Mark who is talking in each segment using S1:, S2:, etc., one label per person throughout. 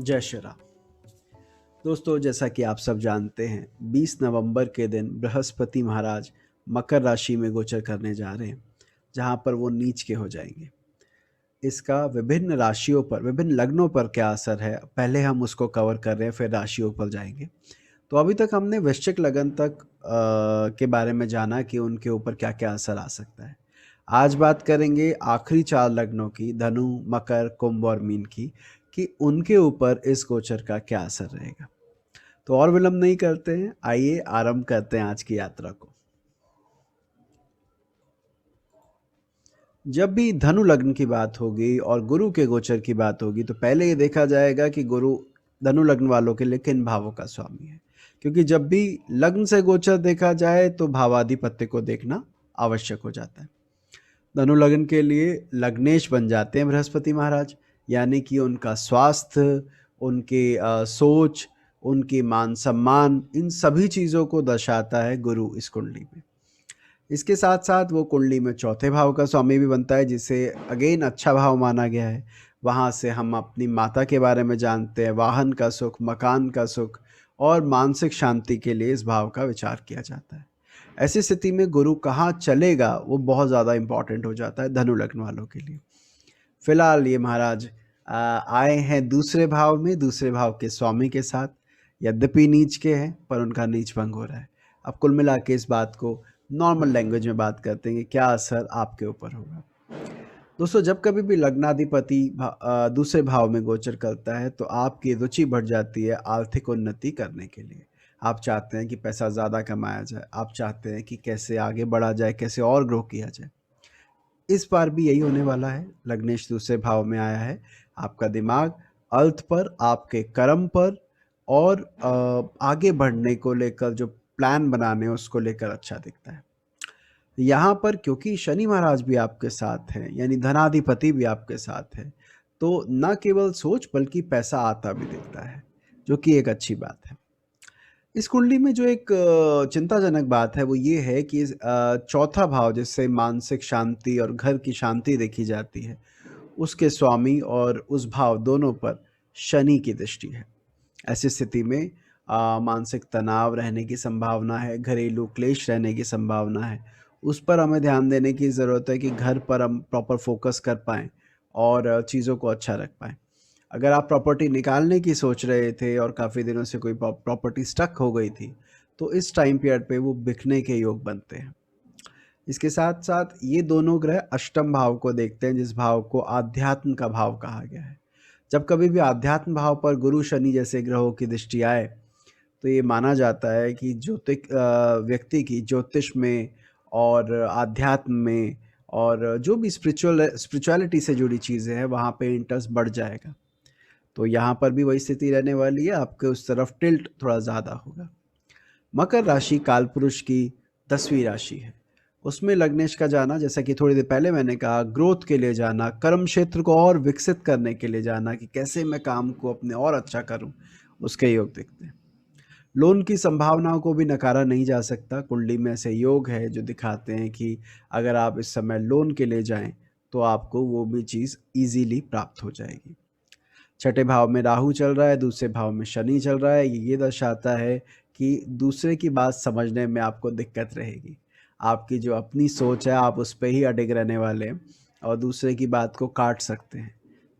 S1: जय श्री राम। दोस्तों, जैसा कि आप सब जानते हैं, 20 नवंबर के दिन बृहस्पति महाराज मकर राशि में गोचर करने जा रहे हैं, जहां पर वो नीच के हो जाएंगे। इसका विभिन्न राशियों पर, विभिन्न लग्नों पर क्या असर है, पहले हम उसको कवर कर रहे हैं, फिर राशियों पर जाएंगे। तो अभी तक हमने वृश्चिक लगन तक के बारे में जाना कि उनके ऊपर क्या क्या असर आ सकता है। आज बात करेंगे आखिरी 4 लग्नों की, धनु, मकर, कुंभ और मीन की, कि उनके ऊपर इस गोचर का क्या असर रहेगा। तो और विलंब नहीं करते हैं, आइए आरंभ करते हैं आज की यात्रा को। जब भी धनु लग्न की बात होगी और गुरु के गोचर की बात होगी, तो पहले ये देखा जाएगा कि गुरु धनु लग्न वालों के लिए किन भावों का स्वामी है। क्योंकि जब भी लग्न से गोचर देखा जाए तो भावाधिपत्य को देखना आवश्यक हो जाता है। धनु लग्न के लिए लग्नेश बन जाते हैं बृहस्पति महाराज, यानी कि उनका स्वास्थ्य, उनके सोच, उनके मान सम्मान, इन सभी चीज़ों को दर्शाता है गुरु इस कुंडली में। इसके साथ साथ वो कुंडली में चौथे भाव का स्वामी भी बनता है, जिसे अगेन अच्छा भाव माना गया है। वहाँ से हम अपनी माता के बारे में जानते हैं, वाहन का सुख, मकान का सुख और मानसिक शांति के लिए इस भाव का विचार किया जाता है। ऐसी स्थिति में गुरु कहाँ चलेगा वो बहुत ज़्यादा इम्पॉर्टेंट हो जाता है धनु लग्न वालों के लिए। फिलहाल ये महाराज आए हैं दूसरे भाव में, दूसरे भाव के स्वामी के साथ। यद्यपि नीच के हैं पर उनका नीच भंग हो रहा है। अब कुल मिला के इस बात को नॉर्मल लैंग्वेज में बात करते हैं कि क्या असर आपके ऊपर होगा। दोस्तों, जब कभी भी लग्नाधिपति दूसरे भाव में गोचर करता है तो आपकी रुचि बढ़ जाती है आर्थिक उन्नति करने के लिए। आप चाहते हैं कि पैसा ज़्यादा कमाया जाए, आप चाहते हैं कि कैसे आगे बढ़ा जाए, कैसे और ग्रो किया जाए। इस बार भी यही होने वाला है। लग्नेश दूसरे भाव में आया है। आपका दिमाग अर्थ पर, आपके कर्म पर और आगे बढ़ने को लेकर जो प्लान बनाने हैं उसको लेकर अच्छा दिखता है। यहाँ पर क्योंकि शनि महाराज भी आपके साथ हैं, यानी धनाधिपति भी आपके साथ है, तो न केवल सोच बल्कि पैसा आता भी दिखता है, जो कि एक अच्छी बात है। इस कुंडली में जो एक चिंताजनक बात है वो ये है कि चौथा भाव जिससे मानसिक शांति और घर की शांति देखी जाती है, उसके स्वामी और उस भाव दोनों पर शनि की दृष्टि है। ऐसी स्थिति में मानसिक तनाव रहने की संभावना है, घरेलू क्लेश रहने की संभावना है। उस पर हमें ध्यान देने की ज़रूरत है कि घर पर हम प्रॉपर फोकस कर पाएँ और चीज़ों को अच्छा रख पाएँ। अगर आप प्रॉपर्टी निकालने की सोच रहे थे और काफ़ी दिनों से कोई प्रॉपर्टी स्टक हो गई थी, तो इस टाइम पीरियड पे वो बिकने के योग बनते हैं। इसके साथ-साथ ये दोनों ग्रह अष्टम भाव को देखते हैं, जिस भाव को आध्यात्म का भाव कहा गया है। जब कभी भी आध्यात्म भाव पर गुरु, शनि जैसे ग्रहों की दृष्टि आए, तो ये माना जाता है कि व्यक्ति की ज्योतिष में और आध्यात्म में और जो भी स्पिरिचुअलिटी से जुड़ी चीज़ें हैं, वहाँ पे इंटरेस्ट बढ़ जाएगा। तो यहाँ पर भी वही स्थिति रहने वाली है, आपके उस तरफ टिल्ट थोड़ा ज़्यादा होगा। मकर राशि कालपुरुष की 10वीं राशि है। उसमें लग्नेश का जाना, जैसा कि थोड़ी देर पहले मैंने कहा, ग्रोथ के लिए जाना, कर्म क्षेत्र को और विकसित करने के लिए जाना कि कैसे मैं काम को अपने और अच्छा करूं, उसके योग दिखते हैं। लोन की संभावनाओं को भी नकारा नहीं जा सकता। कुंडली में ऐसे योग है जो दिखाते हैं कि अगर आप इस समय लोन के लिए जाएं तो आपको वो भी चीज़ ईजीली प्राप्त हो जाएगी। छठे भाव में राहु चल रहा है, दूसरे भाव में शनि चल रहा है। ये दर्शाता है कि दूसरे की बात समझने में आपको दिक्कत रहेगी। आपकी जो अपनी सोच है आप उस पे ही अडिग रहने वाले हैं और दूसरे की बात को काट सकते हैं।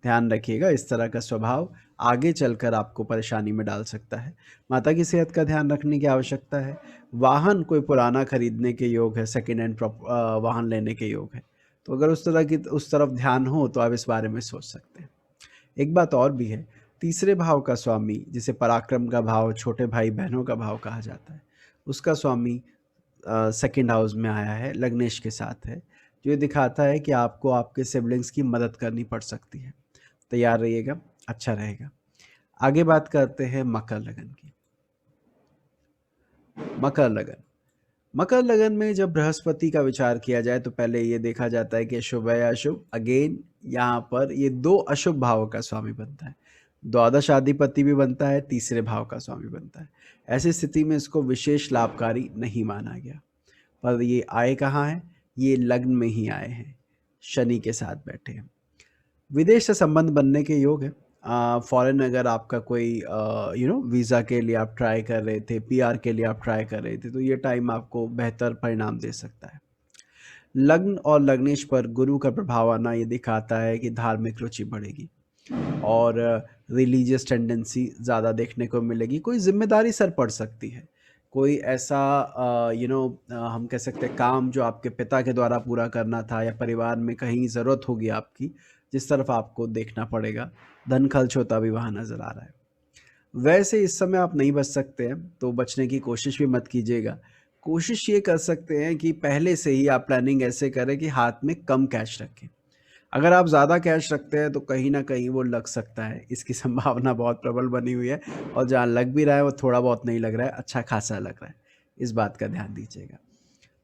S1: ध्यान रखिएगा, इस तरह का स्वभाव आगे चलकर आपको परेशानी में डाल सकता है। माता की सेहत का ध्यान रखने की आवश्यकता है। वाहन कोई पुराना खरीदने के योग है, सेकेंड हैंड वाहन लेने के योग है। तो अगर उस तरफ ध्यान हो तो आप इस बारे में सोच सकते हैं। एक बात और भी है, तीसरे भाव का स्वामी, जिसे पराक्रम का भाव, छोटे भाई बहनों का भाव कहा जाता है, उसका स्वामी सेकंड हाउस में आया है, लग्नेश के साथ है, जो ये दिखाता है कि आपको आपके सिबलिंग्स की मदद करनी पड़ सकती है। तैयार रहिएगा, अच्छा रहेगा। आगे बात करते हैं मकर लगन की। मकर लगन, मकर लगन में जब बृहस्पति का विचार किया जाए तो पहले ये देखा जाता है कि शुभ है या अशुभ। अगेन यहाँ पर ये दो अशुभ भावों का स्वामी बनता है, द्वादश आधिपति भी बनता है, तीसरे भाव का स्वामी बनता है। ऐसी स्थिति में इसको विशेष लाभकारी नहीं माना गया। पर ये आए कहाँ हैं? ये लग्न में ही आए हैं, शनि के साथ बैठे हैं। विदेश से संबंध बनने के योग है। फॉरेन अगर आपका कोई वीज़ा के लिए आप ट्राई कर रहे थे, पीआर के लिए आप ट्राई कर रहे थे, तो ये टाइम आपको बेहतर परिणाम दे सकता है। लग्न और लग्नेश पर गुरु का प्रभाव आना ये दिखाता है कि धार्मिक रुचि बढ़ेगी और रिलीजियस टेंडेंसी ज़्यादा देखने को मिलेगी। कोई ज़िम्मेदारी सर पड़ सकती है। कोई ऐसा हम कह सकते हैं काम जो आपके पिता के द्वारा पूरा करना था या परिवार में कहीं ज़रूरत होगी आपकी, जिस तरफ आपको देखना पड़ेगा। धन खर्च होता भी वहाँ नज़र आ रहा है। वैसे इस समय आप नहीं बच सकते हैं, तो बचने की कोशिश भी मत कीजिएगा। कोशिश ये कर सकते हैं कि पहले से ही आप प्लानिंग ऐसे करें कि हाथ में कम कैश रखें। अगर आप ज़्यादा कैश रखते हैं तो कहीं न कहीं वो लग सकता है, इसकी संभावना बहुत प्रबल बनी हुई है और जहाँ लग भी रहा है वो थोड़ा बहुत नहीं लग रहा है, अच्छा खासा लग रहा है। इस बात का ध्यान दीजिएगा।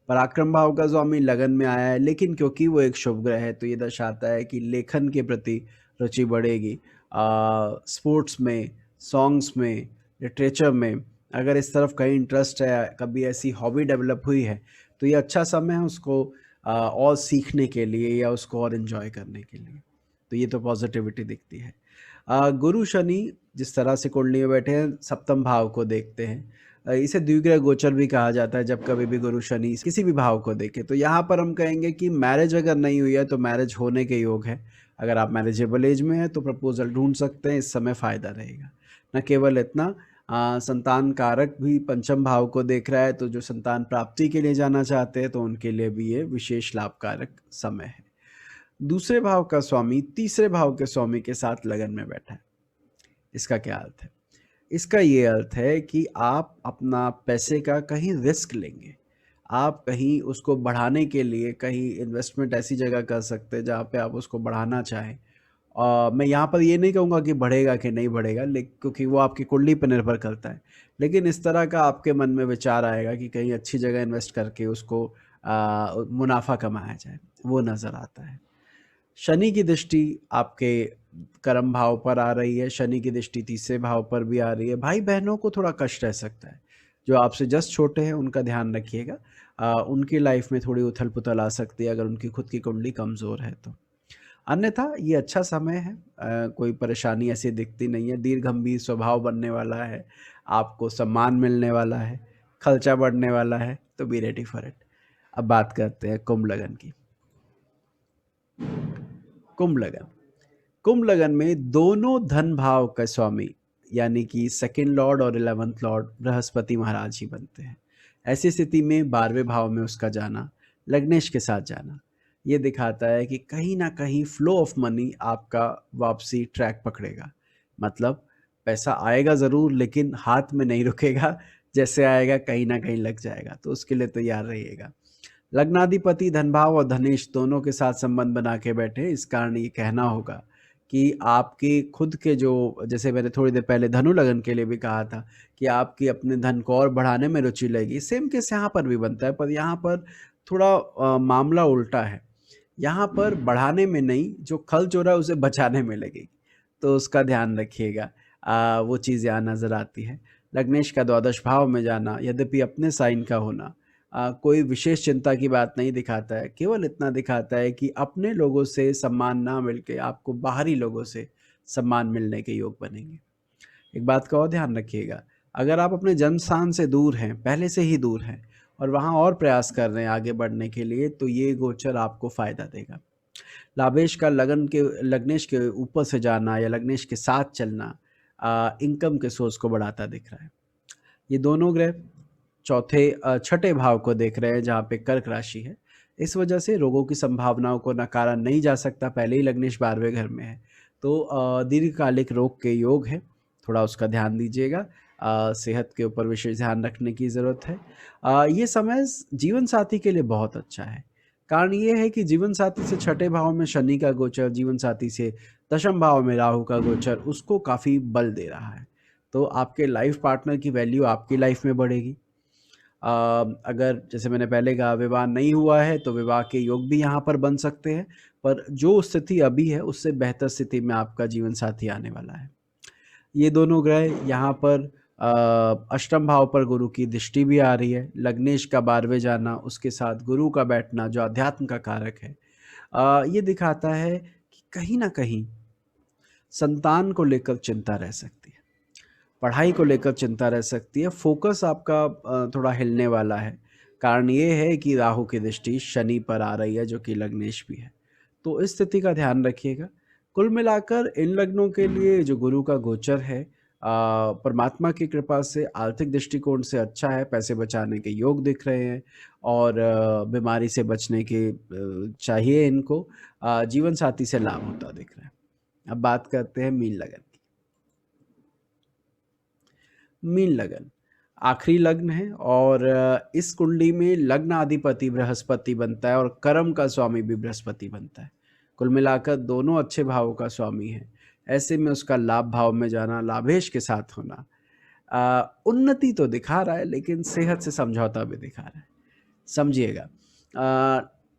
S1: पराक्रम भाव का स्वामी लगन में आया है, लेकिन क्योंकि वो एक शुभ ग्रह है तो ये दर्शाता है कि लेखन के प्रति रुचि बढ़ेगी। स्पोर्ट्स में, सॉन्ग्स में, लिटरेचर में अगर इस तरफ कहीं इंटरेस्ट है, कभी ऐसी हॉबी डेवलप हुई है, तो ये अच्छा समय है उसको और सीखने के लिए या उसको और एंजॉय करने के लिए। तो ये तो पॉजिटिविटी दिखती है। गुरु शनि जिस तरह से कुंडली में बैठे हैं, सप्तम भाव को देखते हैं। इसे द्विग्रह गोचर भी कहा जाता है। जब कभी भी गुरु शनि किसी भी भाव को देखे तो यहाँ पर हम कहेंगे कि मैरिज अगर नहीं हुई है तो मैरिज होने के योग है। अगर आप मैरिजेबल एज में हैं तो प्रपोजल ढूंढ सकते हैं, इस समय फ़ायदा रहेगा। न केवल इतना, संतान कारक भी पंचम भाव को देख रहा है, तो जो संतान प्राप्ति के लिए जाना चाहते हैं तो उनके लिए भी ये विशेष लाभकारक समय है। दूसरे भाव का स्वामी तीसरे भाव के स्वामी के साथ लगन में बैठा है। इसका क्या अर्थ है? इसका ये अर्थ है कि आप अपना पैसे का कहीं रिस्क लेंगे। आप कहीं उसको बढ़ाने के लिए कहीं इन्वेस्टमेंट ऐसी जगह कर सकते हैं जहाँ पे आप उसको बढ़ाना चाहें। मैं यहाँ पर ये नहीं कहूँगा कि बढ़ेगा कि नहीं बढ़ेगा, क्योंकि वो आपकी कुंडली पर निर्भर करता है। लेकिन इस तरह का आपके मन में विचार आएगा कि कहीं अच्छी जगह इन्वेस्ट करके उसको मुनाफ़ा कमाया जाए, वो नज़र आता है। शनि की दृष्टि आपके कर्म भाव पर आ रही है, शनि की दृष्टि तीसरे भाव पर भी आ रही है। भाई बहनों को थोड़ा कष्ट रह सकता है। जो आपसे जस्ट छोटे हैं उनका ध्यान रखिएगा। उनकी लाइफ में थोड़ी उथल पुथल आ सकती है अगर उनकी खुद की कुंडली कमज़ोर है तो। अन्यथा ये अच्छा समय है। कोई परेशानी ऐसी दिखती नहीं है। दीर्घ गंभीर स्वभाव बनने वाला है, आपको सम्मान मिलने वाला है, खर्चा बढ़ने वाला है, तो बी रेडी फॉर इट। अब बात करते हैं कुंभ लगन की। कुंभ लगन, कुंभ लगन में दोनों धन भाव का स्वामी यानी कि सेकंड लॉर्ड और 11th लॉर्ड बृहस्पति महाराज ही बनते हैं। ऐसी स्थिति में 12वें भाव में उसका जाना, लग्नेश के साथ जाना, ये दिखाता है कि कहीं ना कहीं फ्लो ऑफ मनी आपका वापसी ट्रैक पकड़ेगा। मतलब पैसा आएगा ज़रूर लेकिन हाथ में नहीं रुकेगा, जैसे आएगा कहीं ना कहीं लग जाएगा, तो उसके लिए तैयार रहिएगा। लग्नाधिपति धनभाव और धनेश दोनों के साथ संबंध बना के बैठे, इस कारण ये कहना होगा कि आपके खुद के जो, जैसे मैंने थोड़ी देर पहले धनु लगन के लिए भी कहा था कि आपकी अपने धन को और बढ़ाने में रुचि लगेगी, सेम केस यहाँ पर भी बनता है, पर यहाँ पर थोड़ा मामला उल्टा है। यहाँ पर बढ़ाने में नहीं, जो खर्च हो रहा है उसे बचाने में लगेगी, तो उसका ध्यान रखिएगा। वो चीज़ यहाँ नज़र आती है। लग्नेश का द्वादश भाव में जाना, यद्यपि अपने साइन का होना, कोई विशेष चिंता की बात नहीं दिखाता है, केवल इतना दिखाता है कि अपने लोगों से सम्मान ना मिलके आपको बाहरी लोगों से सम्मान मिलने के योग बनेंगे। एक बात का और ध्यान रखिएगा, अगर आप अपने जन्म स्थान से दूर हैं, पहले से ही दूर हैं और वहाँ और प्रयास कर रहे हैं आगे बढ़ने के लिए, तो ये गोचर आपको फ़ायदा देगा। लाभेश का लग्नेश के ऊपर से जाना या लग्नेश के साथ चलना इनकम के सोर्स को बढ़ाता दिख रहा है। ये दोनों ग्रह छठे भाव को देख रहे हैं जहाँ पे कर्क राशि है। इस वजह से रोगों की संभावनाओं को नकारा नहीं जा सकता, पहले ही लग्नेश 12वें घर में है, तो दीर्घकालिक रोग के योग है, थोड़ा उसका ध्यान दीजिएगा। सेहत के ऊपर विशेष ध्यान रखने की ज़रूरत है। ये समय जीवन साथी के लिए बहुत अच्छा है। कारण ये है कि जीवन साथी से छठे भाव में शनि का गोचर, जीवन साथी से दशम भाव में राहु का गोचर उसको काफ़ी बल दे रहा है, तो आपके लाइफ पार्टनर की वैल्यू आपकी लाइफ में बढ़ेगी। अगर जैसे मैंने पहले कहा विवाह नहीं हुआ है तो विवाह के योग भी यहाँ पर बन सकते हैं, पर जो स्थिति अभी है उससे बेहतर स्थिति में आपका जीवन साथी आने वाला है। ये दोनों ग्रह यहाँ पर अष्टम भाव पर गुरु की दृष्टि भी आ रही है। लग्नेश का 12वें जाना, उसके साथ गुरु का बैठना जो अध्यात्म का कारक है, ये दिखाता है कि कहीं ना कहीं संतान को लेकर चिंता रह सकती है, पढ़ाई को लेकर चिंता रह सकती है, फोकस आपका थोड़ा हिलने वाला है। कारण ये है कि राहु की दृष्टि शनि पर आ रही है जो कि लग्नेश भी है, तो इस स्थिति का ध्यान रखिएगा। कुल मिलाकर इन लग्नों के लिए जो गुरु का गोचर है, परमात्मा की कृपा से आर्थिक दृष्टिकोण से अच्छा है, पैसे बचाने के योग दिख रहे हैं और बीमारी से बचने के चाहिए इनको, जीवन साथी से लाभ होता दिख रहा है। अब बात करते हैं मीन लगन की। मीन लगन आखिरी लग्न है और इस कुंडली में लग्न अधिपति बृहस्पति बनता है और कर्म का स्वामी भी बृहस्पति बनता है। कुल मिलाकर दोनों अच्छे भावों का स्वामी है। ऐसे में उसका लाभ भाव में जाना, लाभेश के साथ होना, उन्नति तो दिखा रहा है लेकिन सेहत से समझौता भी दिखा रहा है। समझिएगा,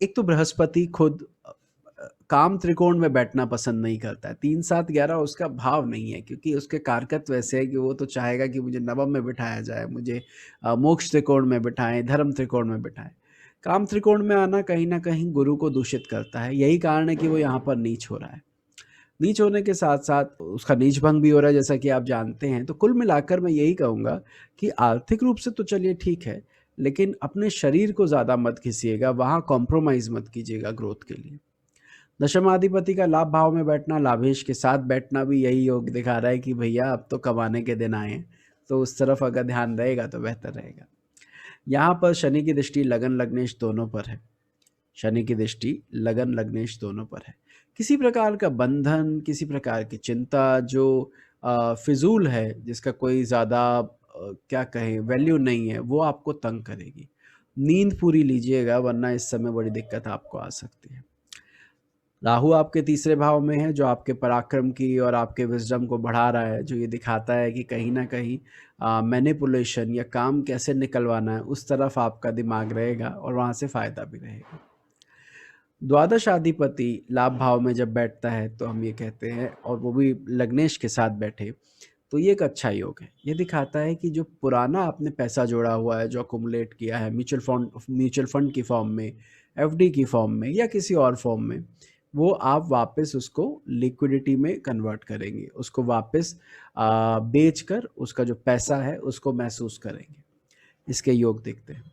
S1: एक तो बृहस्पति खुद काम त्रिकोण में बैठना पसंद नहीं करता है। 3 7 11 उसका भाव नहीं है, क्योंकि उसके कारकत्व ऐसे है कि वो तो चाहेगा कि मुझे नवम में बिठाया जाए, मुझे मोक्ष त्रिकोण में बिठाएं, धर्म त्रिकोण में बिठाएं। काम त्रिकोण में आना कहीं ना कहीं गुरु को दूषित करता है। यही कारण है कि वो यहाँ पर नीच हो रहा है। नीच होने के साथ साथ उसका नीच भंग भी हो रहा है, जैसा कि आप जानते हैं। तो कुल मिलाकर मैं यही कहूँगा कि आर्थिक रूप से तो चलिए ठीक है, लेकिन अपने शरीर को ज़्यादा मत घिसिएगा, वहाँ कॉम्प्रोमाइज़ मत कीजिएगा ग्रोथ के लिए। दशमाधिपति का लाभ भाव में बैठना, लाभेश के साथ बैठना भी यही योग दिखा रहा है कि भैया अब तो कमाने के दिन आए हैं, तो उस तरफ अगर ध्यान रहेगा तो बेहतर रहेगा। यहाँ पर शनि की दृष्टि लगन लग्नेश दोनों पर है। शनि की दृष्टि लगन लग्नेश दोनों पर है। किसी प्रकार का बंधन, किसी प्रकार की चिंता जो फिजूल है, जिसका कोई ज़्यादा क्या कहें वैल्यू नहीं है, वो आपको तंग करेगी। नींद पूरी लीजिएगा, वरना इस समय बड़ी दिक्कत आपको आ सकती है। राहु आपके तीसरे भाव में है, जो आपके पराक्रम की और आपके विजडम को बढ़ा रहा है, जो ये दिखाता है कि कहीं ना कहीं मैनिपुलेशन या काम कैसे निकलवाना है, उस तरफ आपका दिमाग रहेगा और वहाँ से फायदा भी रहेगा। द्वादशाधिपति लाभ भाव में जब बैठता है तो हम ये कहते हैं, और वो भी लग्नेश के साथ बैठे, तो ये एक अच्छा योग है। ये दिखाता है कि जो पुराना आपने पैसा जोड़ा हुआ है, जो अकुमुलेट किया है म्यूचुअल फंड की फॉर्म में, एफडी की फॉर्म में या किसी और फॉर्म में, वो आप वापस उसको लिक्विडिटी में कन्वर्ट करेंगे, उसको वापस बेच कर उसका जो पैसा है उसको महसूस करेंगे। इसके योग दिखते हैं।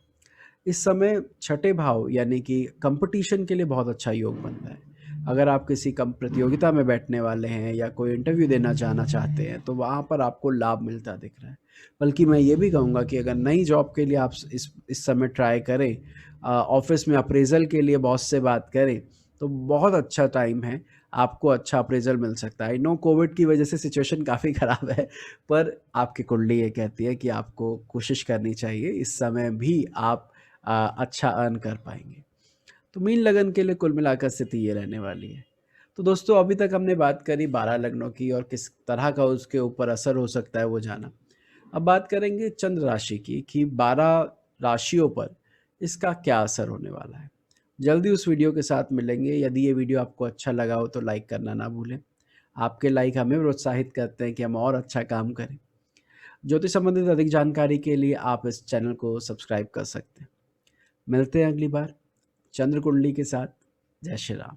S1: इस समय छठे भाव यानी कि कंपटीशन के लिए बहुत अच्छा योग बन रहा है। अगर आप किसी कम प्रतियोगिता में बैठने वाले हैं या कोई इंटरव्यू देना चाहते हैं, तो वहाँ पर आपको लाभ मिलता दिख रहा है। बल्कि मैं ये भी कहूँगा कि अगर नई जॉब के लिए आप इस समय ट्राई करें, ऑफिस में अप्रेजल के लिए बॉस से बात करें, तो बहुत अच्छा टाइम है, आपको अच्छा अप्रेजल मिल सकता है। नो कोविड की वजह से सिचुएशन काफ़ी ख़राब है, पर आपकी कुंडली ये कहती है कि आपको कोशिश करनी चाहिए, इस समय भी आप अच्छा अर्न कर पाएंगे। तो मीन लगन के लिए कुल मिलाकर स्थिति ये रहने वाली है। तो दोस्तों, अभी तक हमने बात करी 12 लग्नों की और किस तरह का उसके ऊपर असर हो सकता है वो जाना। अब बात करेंगे चंद्र राशि की कि 12 राशियों पर इसका क्या असर होने वाला है। जल्दी उस वीडियो के साथ मिलेंगे। यदि ये वीडियो आपको अच्छा लगा हो तो लाइक करना ना भूलें। आपके लाइक हमें प्रोत्साहित करते हैं कि हम और अच्छा काम करें। ज्योतिष संबंधित अधिक जानकारी के लिए आप इस चैनल को सब्सक्राइब कर सकते हैं। मिलते हैं अगली बार चंद्र कुंडली के साथ। जय श्री राम।